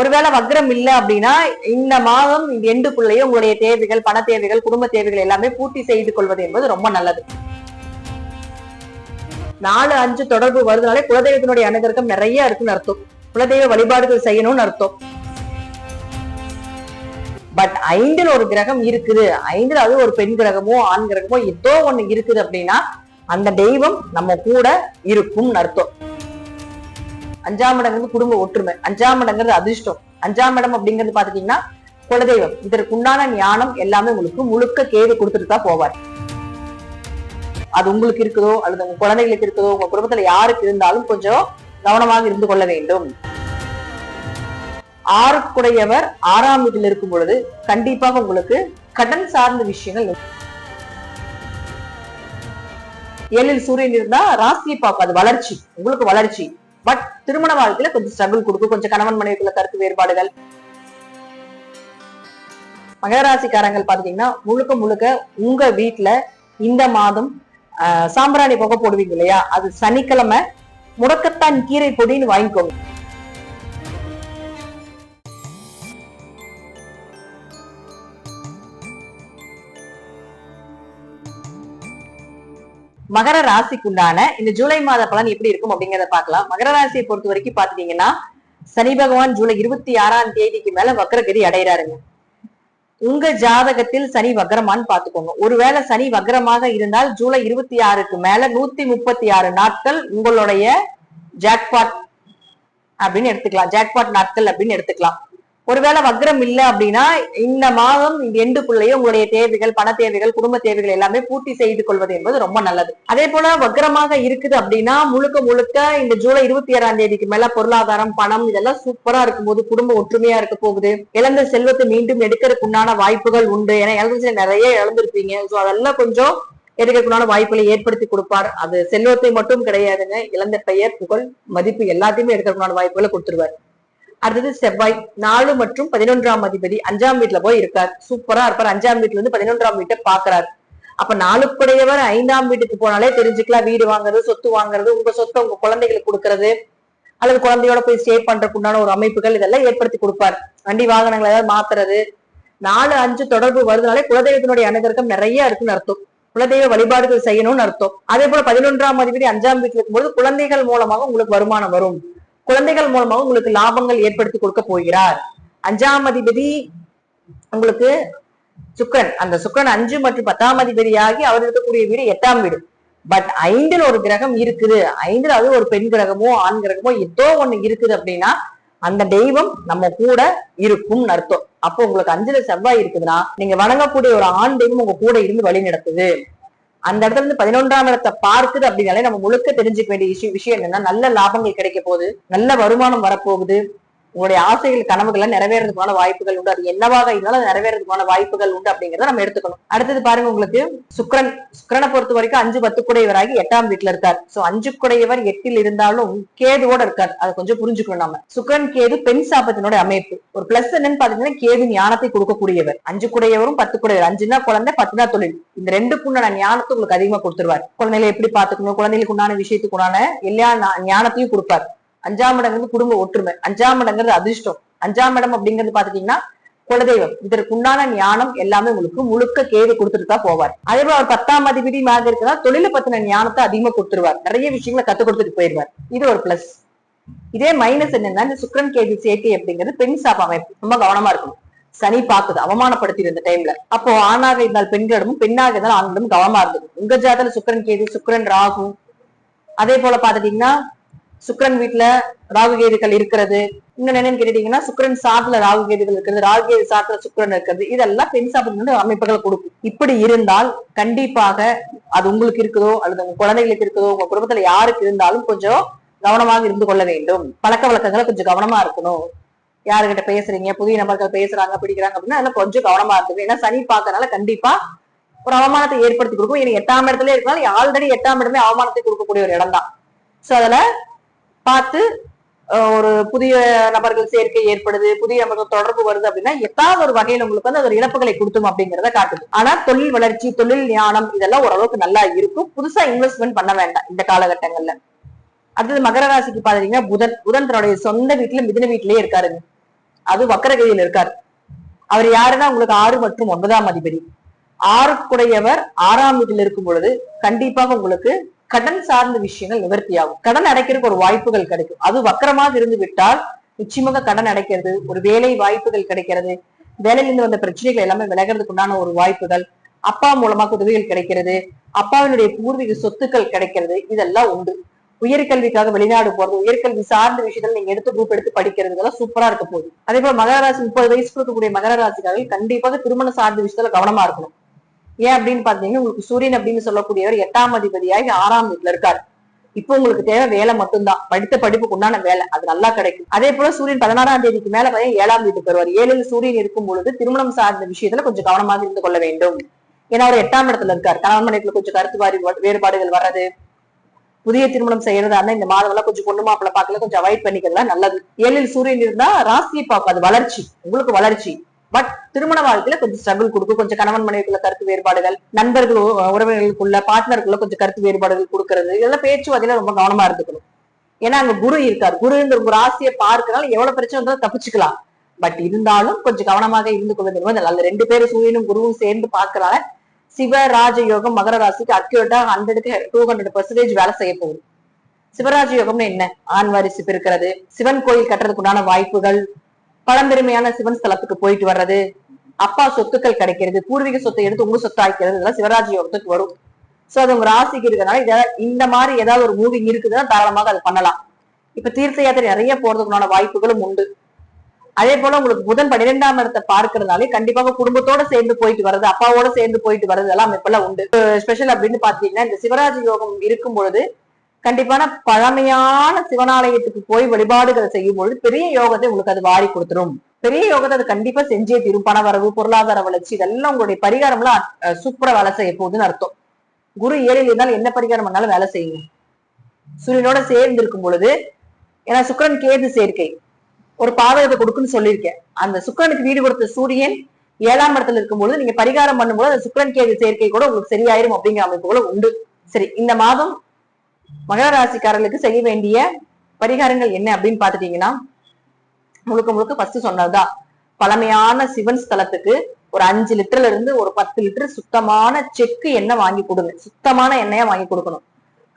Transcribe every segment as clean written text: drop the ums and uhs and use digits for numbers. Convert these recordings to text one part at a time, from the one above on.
ஒருவேளை வக்ரம் இல்லை அப்படின்னா இந்த மாதம் இந்த எண்டுக்குள்ளேயே உங்களுடைய தேவைகள், பண தேவைகள், குடும்ப தேவைகள் எல்லாமே பூர்த்தி செய்து கொள்வது என்பது ரொம்ப நல்லது. 4, 5 தொடர்பு வருதுனாலே குலதெய்வத்தினுடைய அனுகிரகம் நிறைய இருக்குன்னு அர்த்தம். குலதெய்வ வழிபாடுகள் செய்யணும்னு அர்த்தம். பட் 5ல் ஒரு கிரகம் இருக்குது, 5ல் அது ஒரு பெண் கிரகமோ ஆண் கிரகமோ ஏதோ ஒண்ணு இருக்குது அப்படின்னா அந்த தெய்வம் நம்ம கூட இருக்கும்னு அர்த்தம். 5ஆம் இடங்கிறது குடும்ப ஒற்றுமை, 5ஆம் இடங்கிறது அதிர்ஷ்டம், 5ஆம் இடம் அப்படிங்கிறது பாத்துட்டீங்கன்னா குலதெய்வம். இதற்கு உண்டான ஞானம் எல்லாமே உங்களுக்கு முழுக்க கேது கொடுத்துட்டு தான் போவார். அது உங்களுக்கு இருக்குதோ அல்லது உங்க குழந்தைகளுக்கு இருக்குதோ, உங்க குடும்பத்துல யாருக்கு இருந்தாலும் கொஞ்சம் கவனமாக இருந்து கொள்ள வேண்டும். 6க்குடையவர் 6ஆம் வீட்டில் இருக்கும் பொழுது கண்டிப்பாக உங்களுக்கு கடன் சார்ந்த விஷயங்கள். 7ல் சூரியன் இருந்தா ராசியை பார்க்கும், அது வளர்ச்சி, உங்களுக்கு வளர்ச்சி. பட் திருமண வாழ்க்கையில கொஞ்சம் ஸ்ட்ரகிள் கொடுக்கும், கொஞ்சம் கணவன் மனைவிக்குள்ள கருத்து வேறுபாடுகள். மகர ராசிக்காரங்கள் பாத்தீங்கன்னா முழுக்க முழுக்க உங்க வீட்டுல இந்த மாதம் சாம்பிராணி புகை போடுவீங்க இல்லையா, அது சனிக்கிழமை முடக்கத்தான் கீரை பொடின்னு வாங்கிக்கோங்க. மகர ராசிக்குண்டான இந்த ஜூலை மாத பலன் எப்படி இருக்கும் அப்படிங்கறத பாக்கலாம். மகர ராசியை பொறுத்த வரைக்கும் பாத்தீங்கன்னா சனி பகவான் ஜூலை 26ஆம் தேதிக்கு மேல வக்ரகதி அடைகிறாருங்க. உங்க ஜாதகத்தில் சனி வக்ரமான்னு பாத்துக்கோங்க. ஒருவேளை சனி வக்ரமாக இருந்தால் ஜூலை 26க்கு மேல 136 நாட்கள் உங்களுடைய ஜாக்பாட் அப்படின்னு எடுத்துக்கலாம், ஜாக்பாட் நாட்கள் அப்படின்னு எடுத்துக்கலாம். ஒருவேளை வக்ரம் இல்லை அப்படின்னா இந்த மாதம் இந்த எண்டுக்குள்ளேயே உங்களுடைய தேவைகள், பண தேவைகள், குடும்ப தேவைகள் எல்லாமே பூர்த்தி செய்து கொள்வது என்பது ரொம்ப நல்லது. அதே போல வக்ரமாக இருக்குது அப்படின்னா முழுக்க முழுக்க இந்த ஜூலை 26ஆம் தேதிக்கு மேல பொருளாதாரம், பணம் இதெல்லாம் சூப்பரா இருக்கும்போது குடும்ப ஒற்றுமையா இருக்க போகுது. இழந்த செல்வத்தை மீண்டும் எடுக்கிறதுக்கு உண்டான வாய்ப்புகள் உண்டு. ஏன்னா இழந்த நிறைய இழந்திருப்பீங்க. சோ அதெல்லாம் கொஞ்சம் எடுக்கிறதுக்குண்டான வாய்ப்புகளை ஏற்படுத்தி கொடுப்பார். அது செல்வத்தை மட்டும் கிடையாதுங்க, இழந்த பெயர், புகழ், மதிப்பு எல்லாத்தையுமே எடுக்கிறதுக்குண்டான வாய்ப்புகளை கொடுத்துருவார். அடுத்தது செவ்வாய் 4 மற்றும் 11ஆம் அதிபதி 5ஆம் வீட்டுல போய் இருக்கார். சூப்பரா இருப்பார். 5ஆம் வீட்டுல இருந்து 11ஆம் வீட்டை பாக்குறாரு. அப்ப 4க்குடையவர் 5ஆம் வீட்டுக்கு போனாலே தெரிஞ்சுக்கலாம், வீடு வாங்குறது, சொத்து வாங்குறது, உங்க சொத்தை உங்க குழந்தைகளுக்கு கொடுக்கறது அல்லது குழந்தையோட போய் ஸ்டே பண்றதுக்குண்டான ஒரு அமைப்புகள் இதெல்லாம் ஏற்படுத்தி கொடுப்பார். வண்டி வாகனங்களை ஏதாவது மாத்துறது. 4, 5 தொடர்பு வருதுனாலே குலதெய்வத்தினுடைய அனுகிரகம் நிறைய இருக்குன்னு அர்த்தம். குலதெய்வ வழிபாடுகள் செய்யணும்னு அர்த்தம். அதே போல 11ஆம் அதிபதி 5ஆம் வீட்டுல இருக்கும்போது குழந்தைகள் மூலமாக உங்களுக்கு வருமானம் வரும். குழந்தைகள் மூலமாக உங்களுக்கு லாபங்கள் ஏற்படுத்தி கொடுக்க போகிறார். 5ஆம் அதிபதி உங்களுக்கு சுக்கிரன். அந்த சுக்கிரன் 5 மற்றும் 10ஆம் அதிபதியாகி அவர் இருக்கக்கூடிய வீடு 8ஆம் வீடு. பட் 5ல் ஒரு கிரகம் இருக்குது, 5ல் அது ஒரு பெண் கிரகமோ ஆண் கிரகமோ ஏதோ ஒண்ணு இருக்குது அப்படின்னா அந்த தெய்வம் நம்ம கூட இருக்கும்னு அர்த்தம். அப்போ உங்களுக்கு 5ல செவ்வாய் இருக்குதுன்னா நீங்க வணங்கக்கூடிய ஒரு ஆண் தெய்வம் உங்க கூட இருந்து வழி நடத்துது. அந்த இடத்துல இருந்து 11ஆம் இடத்தை பார்க்குது அப்படின்னாலே நம்ம முழுக்க தெரிஞ்சுக்க வேண்டிய விஷயம் என்னன்னா நல்ல லாபங்கள் கிடைக்க போகுது, நல்ல வருமானம் வரப்போகுது, உங்களுடைய ஆசைகள், கனவுகள் நிறைவேறதுக்கான வாய்ப்புகள் உண்டு. அது என்னவாக இருந்தாலும் அது நிறைவேறதுக்கான வாய்ப்புகள் உண்டு அப்படிங்கிறத நம்ம எடுத்துக்கணும். அடுத்தது பாருங்க, உங்களுக்கு சுக்கிரனை பொறுத்த வரைக்கும் 5, 10 8ஆம் வீட்டுல இருக்கார். சோ 5 8ல் இருந்தாலும் கேதுவோட இருக்கார். அதை கொஞ்சம் புரிஞ்சுக்கணும். நம்ம சுக்கிரன் கேது பெண் சாபத்தினுடைய அமைப்பு. ஒரு பிளஸ் என்னன்னு பாத்தீங்கன்னா கேது ஞானத்தை கொடுக்கக்கூடியவர். 5 10 5னா குழந்தை, 10னா தொழில். இந்த 2க்குண்டான ஞானத்தை உங்களுக்கு அதிகமா கொடுத்துருவார். குழந்தைகளை எப்படி பாத்துக்கணும், குழந்தைகளுக்கு உண்டான விஷயத்துக்கு உண்டான எல்லா ஞானத்தையும் கொடுப்பார். 5ஆம் இடங்கிறது குடும்ப ஒற்றுமை, 5ஆம் இடங்கிறது அதிர்ஷ்டம், 5ஆம் இடம் அப்படிங்கிறது பாத்துட்டீங்கன்னா குலதெய்வம். இதற்கு உண்டான ஞானம் எல்லாமே உங்களுக்கு முழுக்க கேது கொடுத்துட்டு தான் போவார். அதே போல அவர் 10ஆம் அதிபதி மாதிரி இருக்கிறதா தொழிலை பத்தின ஞானத்தை அதிகமா கொடுத்துருவார். நிறைய விஷயங்களை கத்துக் கொடுத்துட்டு போயிடுவார். இது ஒரு பிளஸ். இதே மைனஸ் என்னன்னா இந்த சுக்கிரன் கேது சேர்க்கை அப்படிங்கிறது பெண் சாப அமைப்பு. ரொம்ப கவனமா இருக்கணும். சனி பாக்குது, அவமானப்படுத்திடு இந்த டைம்ல. அப்போ ஆணாக இருந்தால் பெண்களிடமும், பெண்ணாக இருந்தால் ஆண்களிடமும் கவனமா இருந்தது. உங்க ஜாதகத்துல சுக்கிரன் கேது, சுக்கிரன் ராகு, அதே போல பாத்துட்டீங்கன்னா சுக்கிரன் வீட்டுல ராகு கேதுகள் இருக்கிறது. இன்னும் என்னன்னு கேட்டீங்கன்னா சுக்கிரன் சாட்டுல ராகு கேதுகள் இருக்கிறது, ராகு கேது சாட்டுல சுக்கிரன் இருக்கிறது. இதெல்லாம் பெண் சாப்பிட்டு அமைப்புகள் கொடுக்கும். இப்படி இருந்தால் கண்டிப்பாக அது உங்களுக்கு இருக்குதோ அல்லது உங்க குழந்தைகளுக்கு இருக்குதோ, உங்க குடும்பத்துல யாருக்கு இருந்தாலும் கொஞ்சம் கவனமாக இருந்து கொள்ள வேண்டும். பழக்க வழக்கங்களை கொஞ்சம் கவனமா இருக்கணும். யாருகிட்ட பேசுறீங்க, புதிய நபர்கள் பேசுறாங்க, பிடிக்கிறாங்க அப்படின்னா அதெல்லாம் கொஞ்சம் கவனமா இருக்குது. ஏன்னா சனி பார்க்கறதுனால கண்டிப்பா ஒரு அவமானத்தை ஏற்படுத்தி கொடுக்கும். ஏன்னா 8ஆம் இடத்துல இருக்கனால ஆல்ரெடி 8ஆம் இடமே அவமானத்தை கொடுக்கக்கூடிய ஒரு இடம் தான். சோ அதுல பார்த்து ஒரு புதிய நபர்கள் சேர்க்கை ஏற்படுது, புதிய நபர்கள் தொடர்பு வருது அப்படின்னா ஏதாவது ஒரு வகையில உங்களுக்கு வந்து ஒரு இழப்புகளை கொடுத்தும் அப்படிங்கிறத காட்டுது. ஆனா தொழில் வளர்ச்சி, தொழில் ஞானம் இதெல்லாம் ஓரளவுக்கு நல்லா இருக்கும். புதுசா இன்வெஸ்ட்மெண்ட் பண்ண வேண்டாம் இந்த காலகட்டங்கள்ல. அடுத்தது மகர ராசிக்கு பாத்தீங்கன்னா புதன் தன்னுடைய சொந்த வீட்டுல மிதுன வீட்டிலேயே இருக்காருங்க. அது வக்கரகதியில் இருக்காரு. அவர் யாருன்னா உங்களுக்கு 6 மற்றும் 9ஆம் அதிபதி. 6க்குடையவர் 6ஆம் வீட்டில் இருக்கும் பொழுது கண்டிப்பாக உங்களுக்கு கடன் சார்ந்த விஷயங்கள் நிவர்த்தி ஆகும். கடன் அடைக்கிறதுக்கு ஒரு வாய்ப்புகள் கிடைக்கும். அது வக்கரமாக இருந்து விட்டால் நிச்சயமாக கடன் அடைக்கிறது, ஒரு வேலை வாய்ப்புகள் கிடைக்கிறது, வேலையிலிருந்து வந்த பிரச்சனைகள் எல்லாமே விலகிறதுக்கு உண்டான ஒரு வாய்ப்புகள், அப்பா மூலமாக உதவிகள் கிடைக்கிறது, அப்பாவினுடைய பூர்வீக சொத்துக்கள் கிடைக்கிறது, இதெல்லாம் உண்டு. உயர்கல்விக்காக வெளிநாடு போறது, உயர்கல்வி சார்ந்த விஷயத்துல நீங்க எடுத்து குரூப் எடுத்து படிக்கிறது, இதெல்லாம் சூப்பரா இருக்க போகுது. அதே போல மகர ராசி 30 வயசுக்கு இருக்கக்கூடிய மகர ராசிக்காரர்கள் கண்டிப்பாக திருமண சார்ந்த விஷயத்துல கவனமா இருக்கணும். ஏன் அப்படின்னு பாத்தீங்கன்னா உங்களுக்கு சூரியன் அப்படின்னு சொல்லக்கூடியவர் 8ஆம் அதிபதியாகி 6ஆம் வீட்டுல இருக்காரு. இப்போ உங்களுக்கு தேவை வேலை மட்டும்தான், படித்த படிப்புக்கு உண்டான வேலை அது நல்லா கிடைக்கும். அதே போல சூரியன் 16ஆம் தேதிக்கு மேல 7ஆம் வீட்டுக்கு வருவார். 7ல் சூரியன் இருக்கும் பொழுது திருமணம் சார்ந்த விஷயத்துல கொஞ்சம் கவனமாக இருந்து கொள்ள வேண்டும். ஏன்னா அவர் 8ஆம் இடத்துல இருக்காரு. கணவன் மனைவிக்குள்ள கொஞ்சம் கருத்து வேறுபாடுகள் வர்றது, புதிய திருமணம் செய்யறதா இருந்தா இந்த மாதம் எல்லாம் கொஞ்சம் பொண்ணு மாப்பிள்ள பாக்கல கொஞ்சம் அவாய்ட் பண்ணிக்கிறதா நல்லது. 7ல் சூரியன் இருந்தா ராசியை பார்க்கும், அது வளர்ச்சி, உங்களுக்கு வளர்ச்சி. பட் திருமண வாழ்க்கையில கொஞ்சம் ஸ்ட்ரகிள் கொடுக்கும். கொஞ்சம் கணவன் மனைவிக்குள்ள கருத்து வேறுபாடுகள், நண்பர்கள் உறவினர்களுக்குள்ள பார்ட்னருக்குள்ள கொஞ்சம் கருத்து வேறுபாடுகள் கொடுக்கறது, இதெல்லாம் பேச்சுவார்த்தையில ரொம்ப கவனமா இருந்துக்கணும். ஏன்னா அங்க குரு இருக்காரு. குருங்கிற ஒரு ராசியை பார்க்கறனால எவ்வளவு பிரச்சனை இருந்தாலும் தப்பிச்சுக்கலாம். பட் இருந்தாலும் கொஞ்சம் கவனமாக இருந்து கொள்வது நல்ல. 2 பேரும் சூரியனும் குருவும் சேர்ந்து பார்க்கறனால சிவ ராஜ யோகம் மகர ராசிக்கு அக்யூரேட்டா 100க்கு 200% வேலை செய்ய போகுது. சிவராஜ யோகம்னு என்ன? ஆண் வாரிசு பெருக்கிறது, சிவன் கோயில் கட்டுறதுக்கு உண்டான வாய்ப்புகள், பழம்பெருமையான சிவன் ஸ்தலத்துக்கு போயிட்டு வர்றது, அப்பா சொத்துக்கள் கிடைக்கிறது, பூர்வீக சொத்தை எடுத்து உங்க சொத்து ஆக்கிறது, இதெல்லாம் சிவராஜ யோகத்துக்கு வரும். சோ அது உங்க ராசிக்கு இருக்கிறதுனால இந்த மாதிரி ஏதாவது ஒரு மூவிங் இருக்குதுன்னா தாராளமாக அது பண்ணலாம். இப்ப தீர்த்த யாத்திரை நிறைய போறதுக்கு உண்டான வாய்ப்புகளும் உண்டு. அதே போல உங்களுக்கு புதன் 12ஆம் இடத்தை பார்க்கறதுனாலே கண்டிப்பாக குடும்பத்தோட சேர்ந்து போயிட்டு வர்றது, அப்பாவோட சேர்ந்து போயிட்டு வர்றது எல்லாம் இப்பெல்லாம் உண்டு. ஸ்பெஷல் அப்படின்னு பாத்தீங்கன்னா இந்த சிவராஜ யோகம் இருக்கும் பொழுது கண்டிப்பான பழமையான சிவனாலயத்துக்கு போய் வழிபாடுகளை செய்யும் பொழுது பெரிய யோகத்தை உங்களுக்கு அது வாரி கொடுத்துரும். பெரிய யோகத்தை அது கண்டிப்பா செஞ்சே தீரும். பண வரவு, பொருளாதார வளர்ச்சி, இதெல்லாம் உங்களுடைய பரிகாரம் எல்லாம் சூப்பரா வேலை செய்ய போகுதுன்னு அர்த்தம். குரு 7ல் இருந்தாலும் என்ன பரிகாரம் பண்ணாலும் வேலை செய்யுங்க. சூரியனோட சேர்ந்து இருக்கும் பொழுது, ஏன்னா சுக்கிரன் கேது சேர்க்கை ஒரு பாதகத்தை கொடுக்குன்னு சொல்லியிருக்கேன். அந்த சுக்கிரனுக்கு வீடு கொடுத்த சூரியன் 7ஆம் இடத்துல இருக்கும்போது நீங்க பரிகாரம் பண்ணும்போது அந்த சுக்கிரன் கேது சேர்க்கை கூட உங்களுக்கு சரியாயிரும் அப்படிங்கிற அமைப்புகளும் உண்டு. சரி, இந்த மாதம் மகர ராசிக்காரர்களுக்கு செய்ய வேண்டிய பரிகாரங்கள் என்ன அப்படின்னு பாத்துட்டீங்கன்னா, முழுக்க முழுக்க ஃபர்ஸ்ட் சொன்னதுதான். பழமையான சிவன் ஸ்தலத்துக்கு ஒரு 5 லிட்டர்ல இருந்து ஒரு 10 லிட்டர் சுத்தமான செக்கு எண்ணெய் வாங்கி கொடுங்க. சுத்தமான எண்ணெயா வாங்கி கொடுக்கணும்.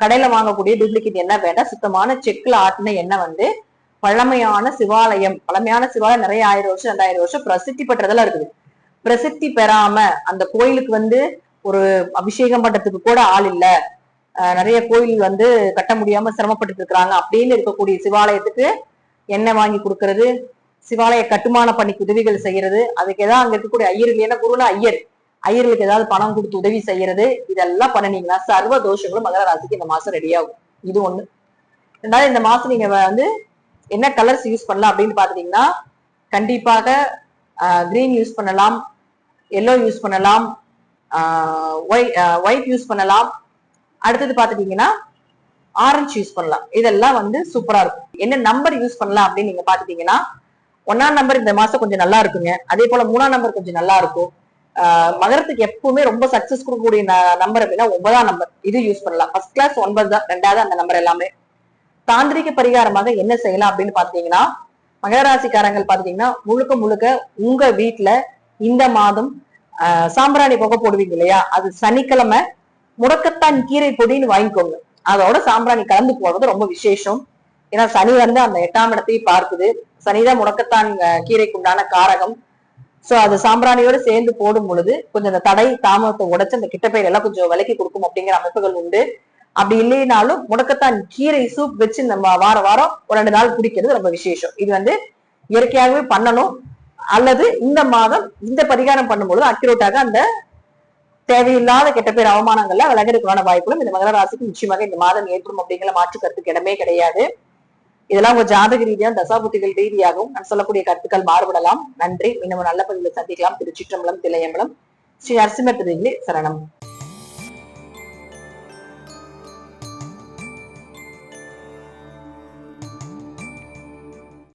கடையில வாங்கக்கூடிய டூப்ளிகேட் எண்ணெய் வேண்டாம். சுத்தமான செக்குல ஆட்டின எண்ணெய் பழமையான சிவாலயம், பழமையான சிவாலயம் நிறைய 1000 வருஷம் 2000 வருஷம் பிரசித்தி பெற்றதெல்லாம் இருக்குது. பிரசித்தி பெறாம அந்த கோயிலுக்கு ஒரு அபிஷேகம் பண்றதுக்கு கூட ஆள் இல்ல, நிறைய கோயில் கட்ட முடியாம சிரமப்பட்டு இருக்கிறாங்க அப்படின்னு இருக்கக்கூடிய சிவாலயத்துக்கு எண்ணெய் வாங்கி கொடுக்கறது, சிவாலய கட்டுமான பணிக்கு உதவிகள் செய்யறது, அதுக்கு ஏதாவது அங்க இருக்கக்கூடிய ஐயர்கள், ஏன்னா குருனா ஐயர்களுக்கு ஏதாவது பணம் கொடுத்து உதவி செய்யறது, இதெல்லாம் பண்ணினீங்கன்னா சர்வ தோஷங்களும் மகர ராசிக்கு இந்த மாசம் ரெடி ஆகும். இது ஒண்ணு. ரெண்டாவது, இந்த மாசம் நீங்க என்ன கலர்ஸ் யூஸ் பண்ணலாம் அப்படின்னு பாத்தீங்கன்னா, கண்டிப்பாக கிரீன் யூஸ் பண்ணலாம், எல்லோ யூஸ் பண்ணலாம், ஒயிட் யூஸ் பண்ணலாம். அடுத்தது பாத்துட்டீங்கன்னா ஆரஞ்சு யூஸ் பண்ணலாம். இதெல்லாம் சூப்பரா இருக்கும். என்ன நம்பர் யூஸ் பண்ணலாம் அப்படின்னு நீங்க பாத்துட்டீங்கன்னா, 1ஆம் நம்பர் இந்த மாசம் கொஞ்சம் நல்லா இருக்குங்க. அதே போல 3ஆம் நம்பர் கொஞ்சம் நல்லா இருக்கும். மகரத்துக்கு எப்பவுமே ரொம்ப சக்சஸ் கொடுக்கக்கூடிய நம்பர் அப்படின்னா 9ஆம் நம்பர். இது யூஸ் பண்ணலாம். ஃபர்ஸ்ட் கிளாஸ் 9 தான், 2வது அந்த நம்பர் எல்லாமே. தாந்திரிக பரிகாரமாக என்ன செய்யலாம் அப்படின்னு பாத்தீங்கன்னா, மகராசிக்காரங்கள் பாத்தீங்கன்னா முழுக்க முழுக்க உங்க வீட்டுல இந்த மாதம் சாம்பிராணி புகை போடுவீங்க இல்லையா, அது சனிக்கிழமை முடக்கத்தான் கீரை பொடின்னு வாங்கிக்கோங்க. அதோட சாம்பிராணி கலந்து போடுறது ரொம்ப விசேஷம். ஏன்னா சனி அந்த 8ஆம் இடத்தையும் பார்க்குது. சனிதான் முடக்கத்தான் கீரைக்கு உண்டான காரகம். சோ அது சாம்பிராணியோட சேர்ந்து போடும் பொழுது கொஞ்சம் அந்த தடை தாமதத்தை உடைச்சு அந்த கிட்டப்பயிர் எல்லாம் கொஞ்சம் விலக்கி கொடுக்கும் அப்படிங்கிற அமைப்புகள் உண்டு. அப்படி இல்லைனாலும் முடக்கத்தான் கீரை சூப் வச்சு நம்ம வாரம் ஒரு 2 நாள் குடிக்கிறது ரொம்ப விசேஷம். இது இயற்கையாகவே பண்ணணும். அல்லது இந்த மாதம் இந்த பரிகாரம் பண்ணும்பொழுது அக்யூரேட்டாக அந்த தேவையில்லாத கெட்ட பேர் அவமானங்கள்ல விலகிறதுக்கான வாய்ப்புகளும் இந்த மகர ராசிக்கு நிச்சயமாக இந்த மாதம் ஏற்படும் அப்படிங்கிற மாற்று கருத்துக்கு இடமே கிடையாது. இதெல்லாம் உங்க ஜாதக ரீதியாக தசாபுத்திகள் ரீதியாகவும் நான் சொல்லக்கூடிய கருத்துக்கள் மாறுபடலாம். நன்றி. இன்னும் நல்ல பதிவில் சந்திக்கலாம். திருச்சிற்றம்பலம், தில்லையம்பலம், ஸ்ரீ நரசிம்ம திருவிலே சரணம்.